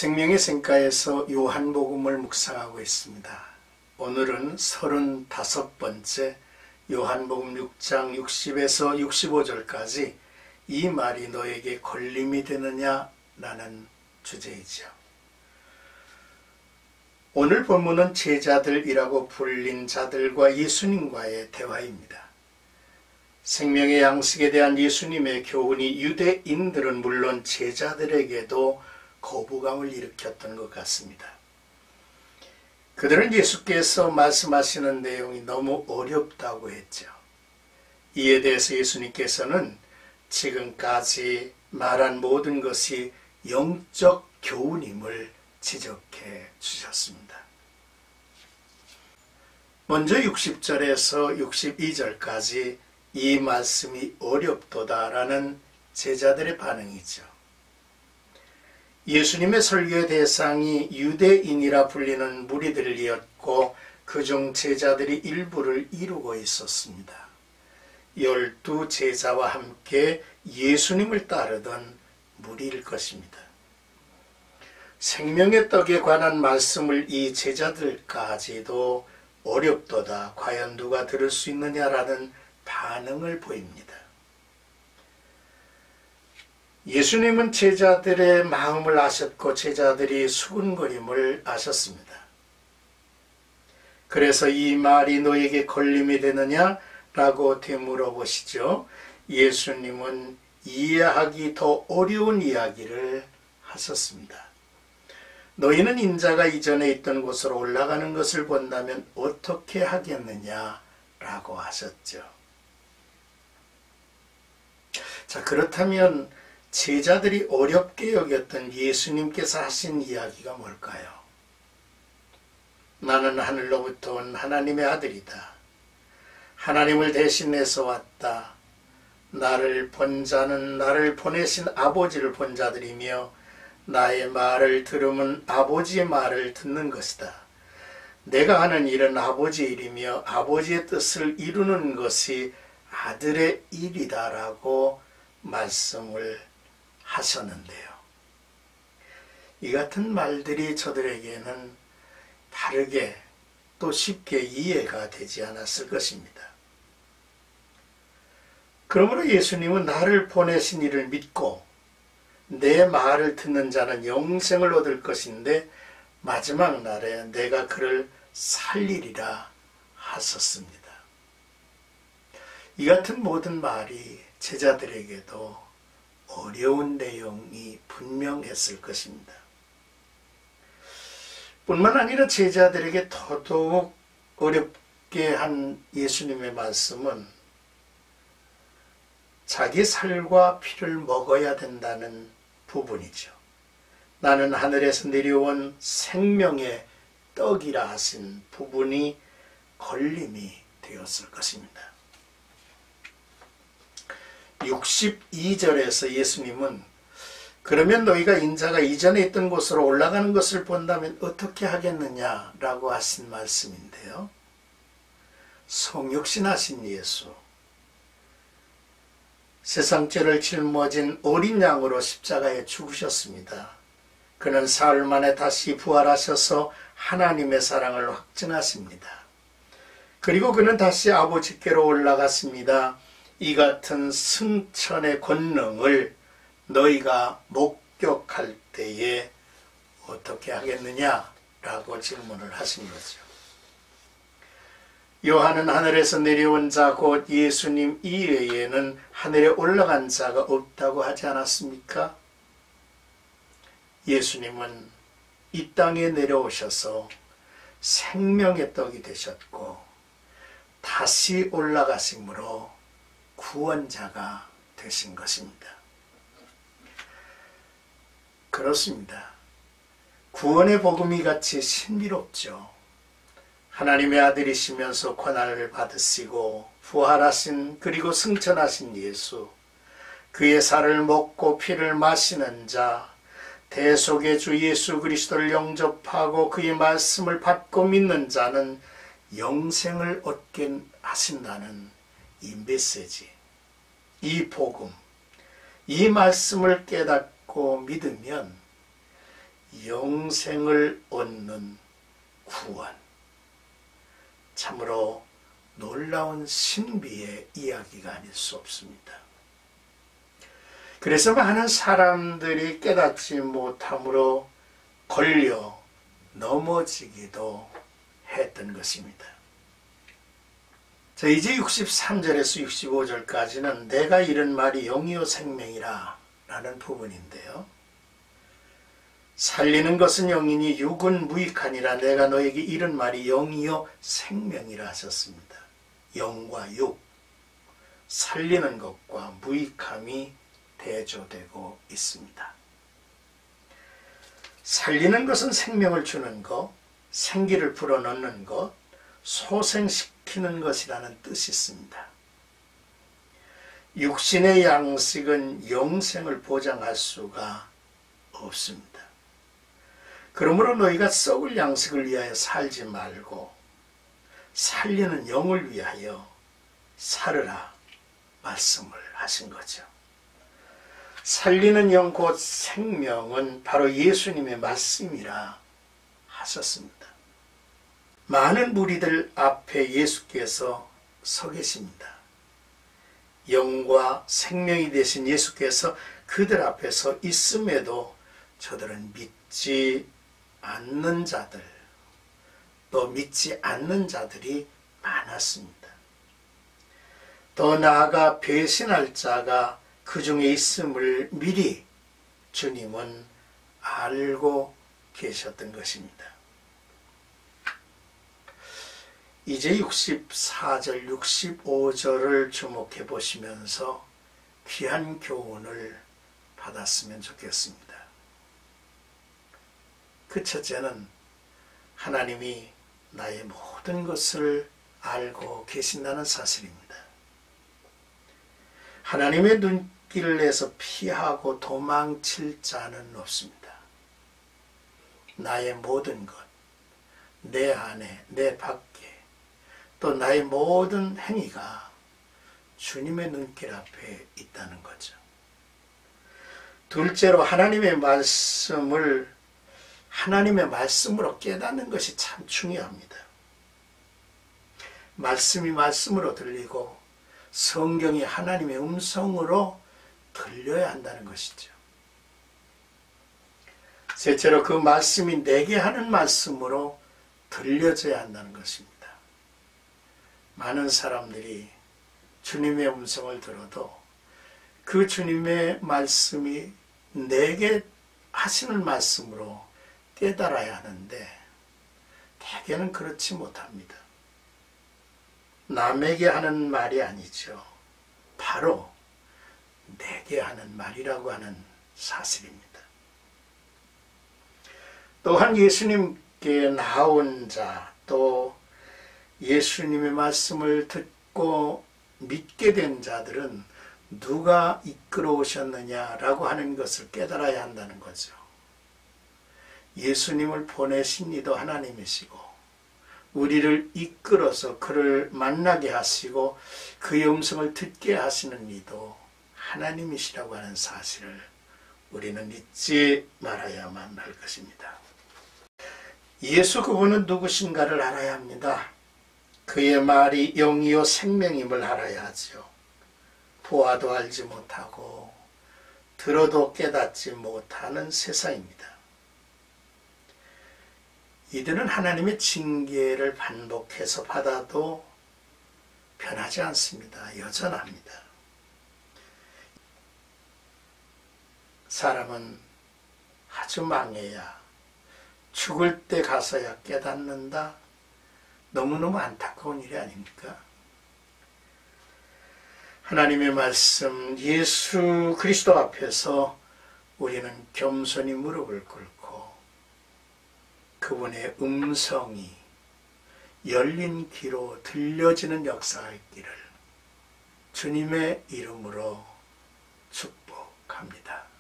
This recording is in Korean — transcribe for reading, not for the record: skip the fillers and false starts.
생명의 샘가에서 요한복음을 묵상하고 있습니다. 오늘은 35번째 요한복음 6장 60에서 65절까지 이 말이 너에게 걸림이 되느냐 라는 주제이죠. 오늘 본문은 제자들이라고 불린 자들과 예수님과의 대화입니다. 생명의 양식에 대한 예수님의 교훈이 유대인들은 물론 제자들에게도 거부감을 일으켰던 것 같습니다. 그들은 예수께서 말씀하시는 내용이 너무 어렵다고 했죠. 이에 대해서 예수님께서는 지금까지 말한 모든 것이 영적 교훈임을 지적해 주셨습니다. 먼저 60절에서 62절까지 이 말씀이 어렵도다라는 제자들의 반응이죠. 예수님의 설교의 대상이 유대인이라 불리는 무리들이었고 그중 제자들이 일부를 이루고 있었습니다. 12 제자와 함께 예수님을 따르던 무리일 것입니다. 생명의 떡에 관한 말씀을 이 제자들까지도 어렵도다, 과연 누가 들을 수 있느냐라는 반응을 보입니다. 예수님은 제자들의 마음을 아셨고 제자들이 수군거림을 아셨습니다. 그래서 이 말이 너에게 걸림이 되느냐? 라고 되물어보시죠. 예수님은 이해하기 더 어려운 이야기를 하셨습니다. 너희는 인자가 이전에 있던 곳으로 올라가는 것을 본다면 어떻게 하겠느냐? 라고 하셨죠. 자, 그렇다면 제자들이 어렵게 여겼던 예수님께서 하신 이야기가 뭘까요? 나는 하늘로부터 온 하나님의 아들이다. 하나님을 대신해서 왔다. 나를 본 자는 나를 보내신 아버지를 본 자들이며 나의 말을 들으면 아버지의 말을 듣는 것이다. 내가 하는 일은 아버지의 일이며 아버지의 뜻을 이루는 것이 아들의 일이다라고 말씀을 하셨는데요. 이 같은 말들이 저들에게는 다르게 또 쉽게 이해가 되지 않았을 것입니다. 그러므로 예수님은 나를 보내신 이를 믿고 내 말을 듣는 자는 영생을 얻을 것인데 마지막 날에 내가 그를 살리리라 하셨습니다. 이 같은 모든 말이 제자들에게도 어려운 내용이 분명했을 것입니다. 뿐만 아니라 제자들에게 더더욱 어렵게 한 예수님의 말씀은 자기 살과 피를 먹어야 된다는 부분이죠. 나는 하늘에서 내려온 생명의 떡이라 하신 부분이 걸림이 되었을 것입니다. 62절에서 예수님은 그러면 너희가 인자가 이전에 있던 곳으로 올라가는 것을 본다면 어떻게 하겠느냐라고 하신 말씀인데요. 성육신하신 예수, 세상 죄를 짊어진 어린 양으로 십자가에 죽으셨습니다. 그는 사흘 만에 다시 부활하셔서 하나님의 사랑을 확증하십니다. 그리고 그는 다시 아버지께로 올라갔습니다. 이 같은 승천의 권능을 너희가 목격할 때에 어떻게 하겠느냐라고 질문을 하신 거죠. 요한은 하늘에서 내려온 자 곧 예수님 이외에는 하늘에 올라간 자가 없다고 하지 않았습니까? 예수님은 이 땅에 내려오셔서 생명의 떡이 되셨고 다시 올라가심으로 구원자가 되신 것입니다. 그렇습니다. 구원의 복음이 같이 신비롭죠. 하나님의 아들이시면서 고난을 받으시고 부활하신 그리고 승천하신 예수, 그의 살을 먹고 피를 마시는 자, 대속의 주 예수 그리스도를 영접하고 그의 말씀을 받고 믿는 자는 영생을 얻게 하신다는 이 메시지, 이 복음, 이 말씀을 깨닫고 믿으면 영생을 얻는 구원. 참으로 놀라운 신비의 이야기가 아닐 수 없습니다. 그래서 많은 사람들이 깨닫지 못함으로 걸려 넘어지기도 했던 것입니다. 자, 이제 63절에서 65절까지는 내가 이른 말이 영이요 생명이라 라는 부분인데요. 살리는 것은 영이니 육은 무익하니라. 내가 너에게 이른 말이 영이요 생명이라 하셨습니다. 영과 육, 살리는 것과 무익함이 대조되고 있습니다. 살리는 것은 생명을 주는 것, 생기를 불어넣는 것, 소생시키는 것이라는 뜻이 있습니다. 육신의 양식은 영생을 보장할 수가 없습니다. 그러므로 너희가 썩을 양식을 위하여 살지 말고 살리는 영을 위하여 살으라 말씀을 하신 거죠. 살리는 영 곧 생명은 바로 예수님의 말씀이라 하셨습니다. 많은 무리들 앞에 예수께서 서 계십니다. 영과 생명이 되신 예수께서 그들 앞에 서 있음에도 저들은 믿지 않는 자들, 또 믿지 않는 자들이 많았습니다. 더 나아가 배신할 자가 그 중에 있음을 미리 주님은 알고 계셨던 것입니다. 이제 64절, 65절을 주목해 보시면서 귀한 교훈을 받았으면 좋겠습니다. 그 첫째는 하나님이 나의 모든 것을 알고 계신다는 사실입니다. 하나님의 눈길을 내서 피하고 도망칠 자는 없습니다. 나의 모든 것, 내 안에, 내 밖에, 또 나의 모든 행위가 주님의 눈길 앞에 있다는 거죠. 둘째로 하나님의 말씀으로 깨닫는 것이 참 중요합니다. 말씀이 말씀으로 들리고 성경이 하나님의 음성으로 들려야 한다는 것이죠. 셋째로 그 말씀이 내게 하는 말씀으로 들려져야 한다는 것입니다. 많은 사람들이 주님의 음성을 들어도 그 주님의 말씀이 내게 하시는 말씀으로 깨달아야 하는데 대개는 그렇지 못합니다. 남에게 하는 말이 아니죠. 바로 내게 하는 말이라고 하는 사실입니다. 또한 예수님께 나온 자, 또 예수님의 말씀을 듣고 믿게 된 자들은 누가 이끌어 오셨느냐라고 하는 것을 깨달아야 한다는 거죠. 예수님을 보내신 이도 하나님이시고 우리를 이끌어서 그를 만나게 하시고 그의 음성을 듣게 하시는 이도 하나님이시라고 하는 사실을 우리는 잊지 말아야만 할 것입니다. 예수 그분은 누구신가를 알아야 합니다. 그의 말이 영이요 생명임을 알아야 하죠. 보아도 알지 못하고 들어도 깨닫지 못하는 세상입니다. 이들은 하나님의 징계를 반복해서 받아도 변하지 않습니다. 여전합니다. 사람은 아주 망해야 죽을 때 가서야 깨닫는다. 너무너무 안타까운 일이 아닙니까? 하나님의 말씀 예수 그리스도 앞에서 우리는 겸손히 무릎을 꿇고 그분의 음성이 열린 귀로 들려지는 역사가 있기를 주님의 이름으로 축복합니다.